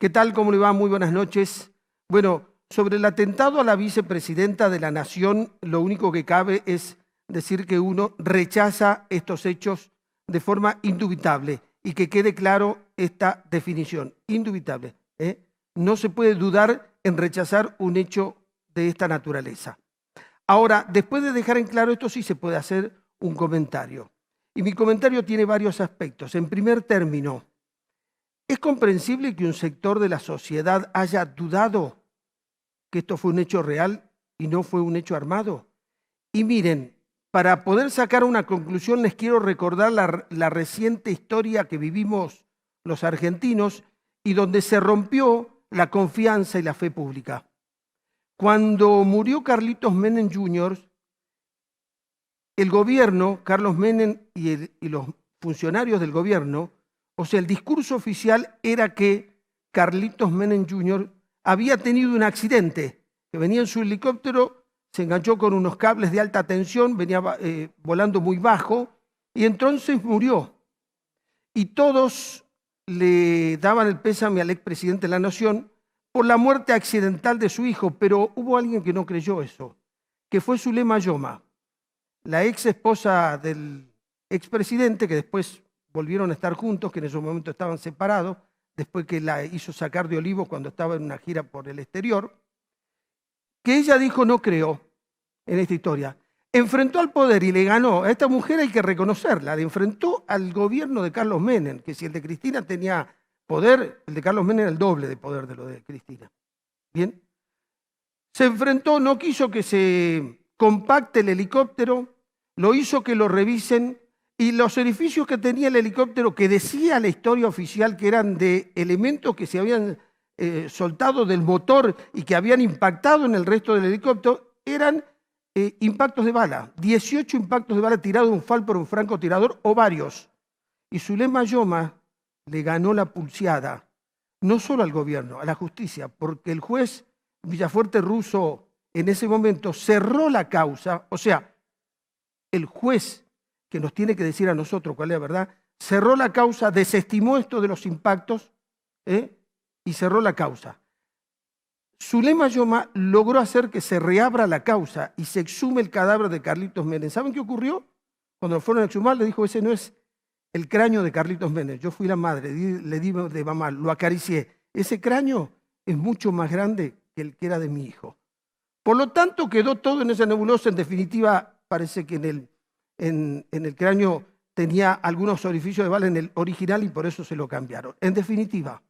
¿Qué tal? ¿Cómo le va? Muy buenas noches. Bueno, sobre el atentado a la vicepresidenta de la Nación, lo único que cabe es decir que uno rechaza estos hechos de forma indubitable y que quede claro esta definición, indubitable. No se puede dudar en rechazar un hecho de esta naturaleza. Ahora, después de dejar en claro esto, sí se puede hacer un comentario. Y mi comentario tiene varios aspectos. En primer término, ¿es comprensible que un sector de la sociedad haya dudado que esto fue un hecho real y no fue un hecho armado? Y miren, para poder sacar una conclusión les quiero recordar la reciente historia que vivimos los argentinos y donde se rompió la confianza y la fe pública. Cuando murió Carlitos Menem Jr., el gobierno, Carlos Menem y los funcionarios del gobierno, o sea, el discurso oficial era que Carlitos Menem Jr. había tenido un accidente, que venía en su helicóptero, se enganchó con unos cables de alta tensión, venía volando muy bajo y entonces murió. Y todos le daban el pésame al expresidente de la Nación por la muerte accidental de su hijo, pero hubo alguien que no creyó eso, que fue Zulema Yoma, la ex esposa del expresidente, que después volvieron a estar juntos, que en ese momento estaban separados, después que la hizo sacar de Olivos cuando estaba en una gira por el exterior, que ella dijo no creo en esta historia. Enfrentó al poder y le ganó. A esta mujer hay que reconocerla, le enfrentó al gobierno de Carlos Menem, que si el de Cristina tenía poder, el de Carlos Menem era el doble de poder de lo de Cristina. Bien. Se enfrentó, no quiso que se compacte el helicóptero, lo hizo que lo revisen y los edificios que tenía el helicóptero, que decía la historia oficial que eran de elementos que se habían soltado del motor y que habían impactado en el resto del helicóptero, eran impactos de bala, 18 impactos de bala tirados de un FAL por un francotirador o varios. Y Zulema Yoma le ganó la pulseada, no solo al gobierno, a la justicia, porque el juez Villafuerte Russo en ese momento cerró la causa, o sea, el juez que nos tiene que decir a nosotros cuál es la verdad, cerró la causa, desestimó esto de los impactos y cerró la causa. Zulema Yoma logró hacer que se reabra la causa y se exhume el cadáver de Carlitos Menem. ¿Saben qué ocurrió? Cuando lo fueron a exhumar le dijo, ese no es el cráneo de Carlitos Menem. Yo fui la madre, le di de mamá, lo acaricié. Ese cráneo es mucho más grande que el que era de mi hijo. Por lo tanto, quedó todo en esa nebulosa. En definitiva, parece que en el cráneo tenía algunos orificios de bala en el original y por eso se lo cambiaron. En definitiva,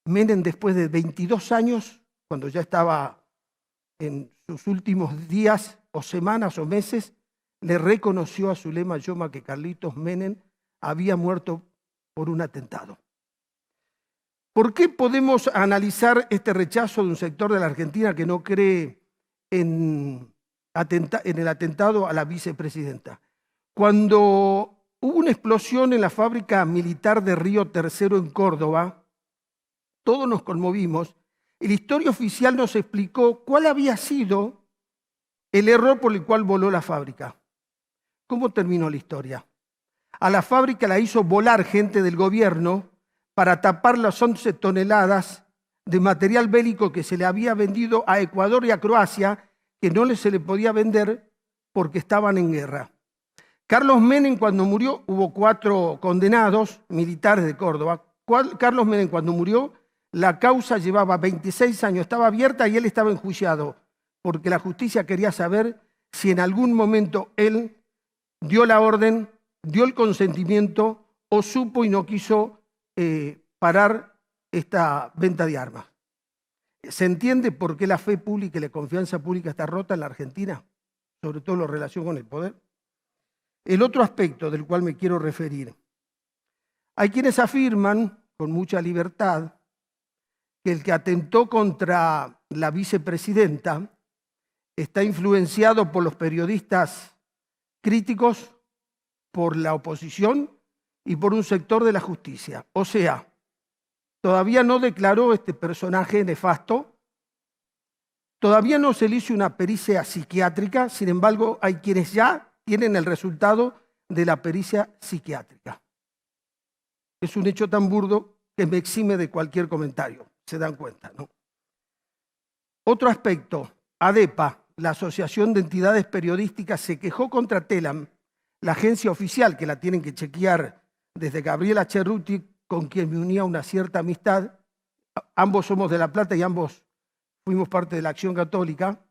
Menem, después de 22 años, cuando ya estaba en sus últimos días o semanas o meses, le reconoció a Zulema Yoma que Carlitos Menem había muerto por un atentado. ¿Por qué podemos analizar este rechazo de un sector de la Argentina que no cree en el atentado a la vicepresidenta? Cuando hubo una explosión en la fábrica militar de Río Tercero en Córdoba, todos nos conmovimos y la historia oficial nos explicó cuál había sido el error por el cual voló la fábrica. ¿Cómo terminó la historia? A la fábrica la hizo volar gente del gobierno para tapar las 11 toneladas de material bélico que se le había vendido a Ecuador y a Croacia, que no se le podía vender porque estaban en guerra. Carlos Menem, cuando murió, hubo 4 condenados militares de Córdoba. Carlos Menem, cuando murió, la causa llevaba 26 años, estaba abierta y él estaba enjuiciado, porque la justicia quería saber si en algún momento él dio la orden, dio el consentimiento o supo y no quiso parar esta venta de armas. ¿Se entiende por qué la fe pública y la confianza pública está rota en la Argentina? Sobre todo en relación con el poder. El otro aspecto del cual me quiero referir. Hay quienes afirman, con mucha libertad, que el que atentó contra la vicepresidenta está influenciado por los periodistas críticos, por la oposición y por un sector de la justicia. O sea, todavía no declaró este personaje nefasto, todavía no se le hizo una pericia psiquiátrica, sin embargo, hay quienes ya tienen el resultado de la pericia psiquiátrica. Es un hecho tan burdo que que me exime de cualquier comentario. Se dan cuenta, ¿no? Otro aspecto, ADEPA, la Asociación de Entidades Periodísticas, se quejó contra Telam, la agencia oficial, que la tienen que chequear desde Gabriela Cerruti, con quien me unía una cierta amistad. Ambos somos de La Plata y ambos fuimos parte de la Acción Católica,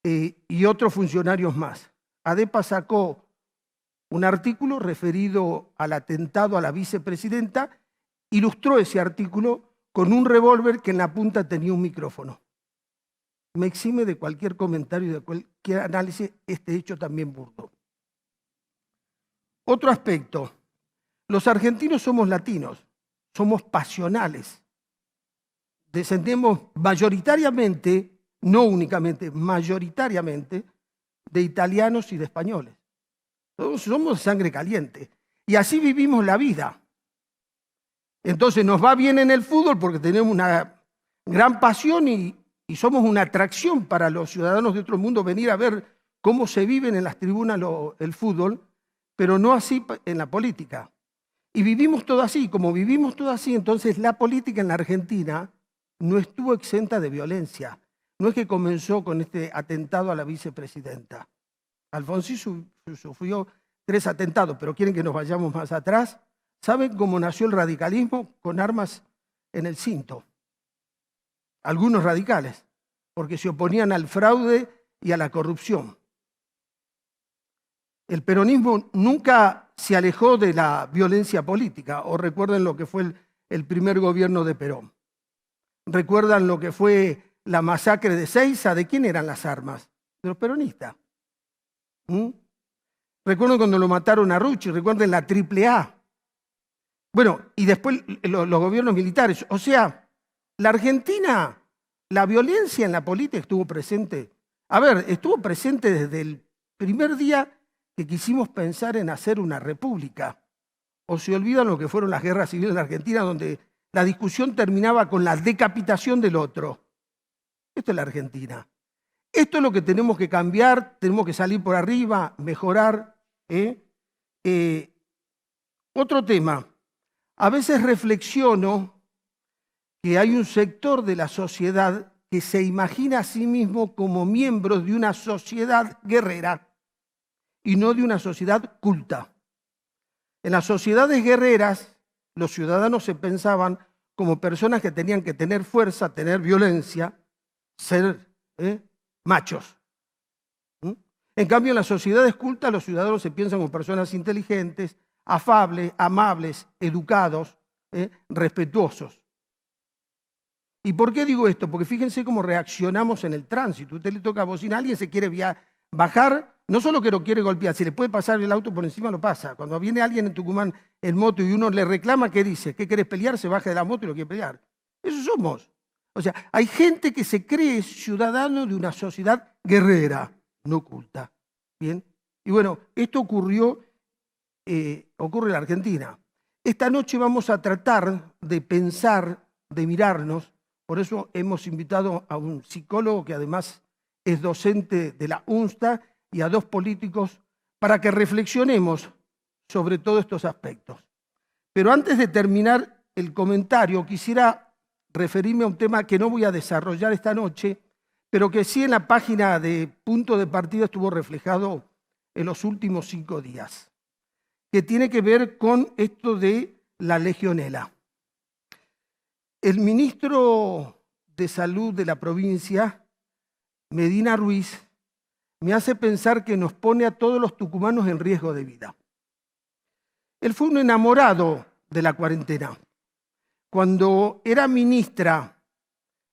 y otros funcionarios más. ADEPA sacó un artículo referido al atentado a la vicepresidenta, ilustró ese artículo con un revólver que en la punta tenía un micrófono. Me exime de cualquier comentario y de cualquier análisis este hecho también burdo. Otro aspecto, los argentinos somos latinos, somos pasionales, descendemos mayoritariamente, no únicamente, mayoritariamente de italianos y de españoles. Todos somos sangre caliente y así vivimos la vida. Entonces nos va bien en el fútbol porque tenemos una gran pasión y somos una atracción para los ciudadanos de otro mundo venir a ver cómo se vive en las tribunas el fútbol, pero no así en la política. Y vivimos todo así, como vivimos todo así, entonces la política en la Argentina no estuvo exenta de violencia. No es que comenzó con este atentado a la vicepresidenta. Alfonsín sufrió 3 atentados, pero quieren que nos vayamos más atrás. ¿Saben cómo nació el radicalismo? Con armas en el cinto. Algunos radicales, porque se oponían al fraude y a la corrupción. El peronismo nunca se alejó de la violencia política, o recuerden lo que fue el primer gobierno de Perón. Recuerdan lo que fue la masacre de Seiza. ¿De quién eran las armas? De los peronistas. Recuerden cuando lo mataron a Rucci, recuerden la AAA. Bueno, y después los gobiernos militares. O sea, la Argentina, la violencia en la política estuvo presente. A ver, estuvo presente desde el primer día que quisimos pensar en hacer una república. O se olvidan lo que fueron las guerras civiles en la Argentina, donde la discusión terminaba con la decapitación del otro. Esto es la Argentina. Esto es lo que tenemos que cambiar, tenemos que salir por arriba, mejorar. Otro tema. A veces reflexiono que hay un sector de la sociedad que se imagina a sí mismo como miembros de una sociedad guerrera y no de una sociedad culta. En las sociedades guerreras, los ciudadanos se pensaban como personas que tenían que tener fuerza, tener violencia, ser machos. En cambio, en las sociedades cultas, los ciudadanos se piensan como personas inteligentes, afables, amables, educados, respetuosos. ¿Y por qué digo esto? Porque fíjense cómo reaccionamos en el tránsito. Usted le toca bocina, alguien se quiere bajar, no solo que lo quiere golpear, si le puede pasar el auto por encima, lo pasa. Cuando viene alguien en Tucumán en moto y uno le reclama, ¿qué dice? ¿Qué querés pelear? Se baja de la moto y lo quiere pelear. Eso somos. O sea, hay gente que se cree ciudadano de una sociedad guerrera, no culta. ¿Bien? Y bueno, esto ocurre en la Argentina. Esta noche vamos a tratar de pensar, de mirarnos, por eso hemos invitado a un psicólogo que además es docente de la UNSTA y a 2 políticos para que reflexionemos sobre todos estos aspectos. Pero antes de terminar el comentario, quisiera referirme a un tema que no voy a desarrollar esta noche, pero que sí en la página de Punto de Partida estuvo reflejado en los últimos 5 días, que tiene que ver con esto de la legionela. El ministro de Salud de la provincia, Medina Ruiz, me hace pensar que nos pone a todos los tucumanos en riesgo de vida. Él fue un enamorado de la cuarentena. Cuando era ministra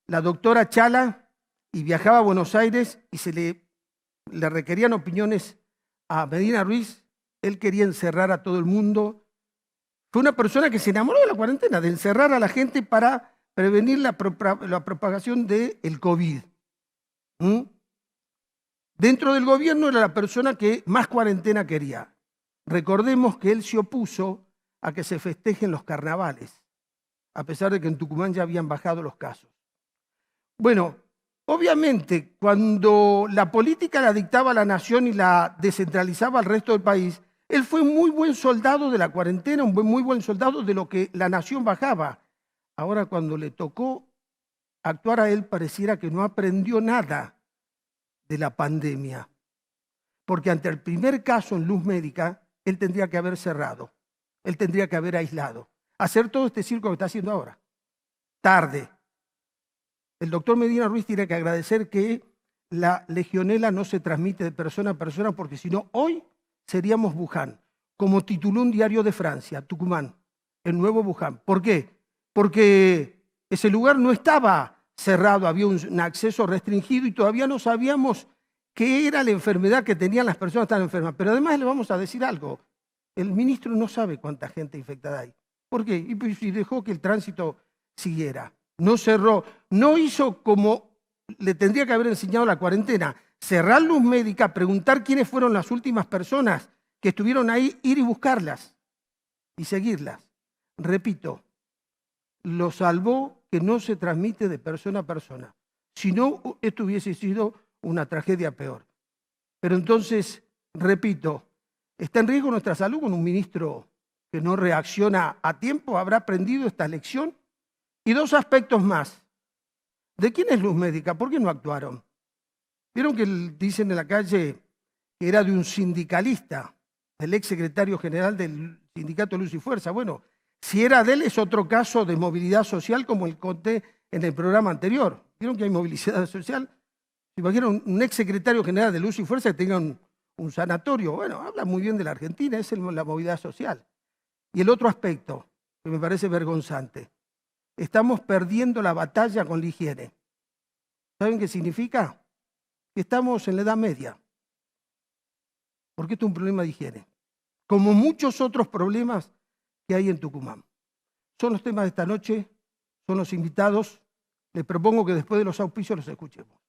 la doctora Chala y viajaba a Buenos Aires y se le requerían opiniones a Medina Ruiz, él quería encerrar a todo el mundo. Fue una persona que se enamoró de la cuarentena, de encerrar a la gente para prevenir la propagación del COVID. Dentro del gobierno era la persona que más cuarentena quería. Recordemos que él se opuso a que se festejen los carnavales, a pesar de que en Tucumán ya habían bajado los casos. Bueno, obviamente, cuando la política la dictaba la nación y la descentralizaba al resto del país, él fue un muy buen soldado de la cuarentena, un muy buen soldado de lo que la nación bajaba. Ahora, cuando le tocó actuar a él, pareciera que no aprendió nada de la pandemia. Porque ante el primer caso en Luz Médica, él tendría que haber cerrado, él tendría que haber aislado, hacer todo este circo que está haciendo ahora. Tarde. El doctor Medina Ruiz tiene que agradecer que la legionela no se transmite de persona a persona, porque si no, hoy seríamos Wuhan, como tituló un diario de Francia, Tucumán, el nuevo Wuhan. ¿Por qué? Porque ese lugar no estaba cerrado, había un acceso restringido y todavía no sabíamos qué era la enfermedad que tenían las personas tan enfermas. Pero además le vamos a decir algo, el ministro no sabe cuánta gente infectada hay. ¿Por qué? Y dejó que el tránsito siguiera. No cerró, no hizo como le tendría que haber enseñado la cuarentena, cerrar Luz Médica, preguntar quiénes fueron las últimas personas que estuvieron ahí, ir y buscarlas y seguirlas. Repito, lo salvó que no se transmite de persona a persona. Si no, esto hubiese sido una tragedia peor. Pero entonces, repito, está en riesgo nuestra salud con un ministro que no reacciona a tiempo. ¿Habrá aprendido esta lección? Y dos aspectos más. ¿De quién es Luz Médica? ¿Por qué no actuaron? Vieron que dicen en la calle que era de un sindicalista, el ex secretario general del sindicato Luz y Fuerza. Bueno, si era de él es otro caso de movilidad social como el conté en el programa anterior. Vieron que hay movilidad social. ¿Se imaginan un ex secretario general de Luz y Fuerza que tenga un sanatorio? Bueno, habla muy bien de la Argentina, es la movilidad social. Y el otro aspecto, que me parece vergonzante, estamos perdiendo la batalla con la higiene. ¿Saben qué significa? Que estamos en la Edad Media. Porque esto es un problema de higiene. Como muchos otros problemas que hay en Tucumán. Son los temas de esta noche, son los invitados. Les propongo que después de los auspicios los escuchemos.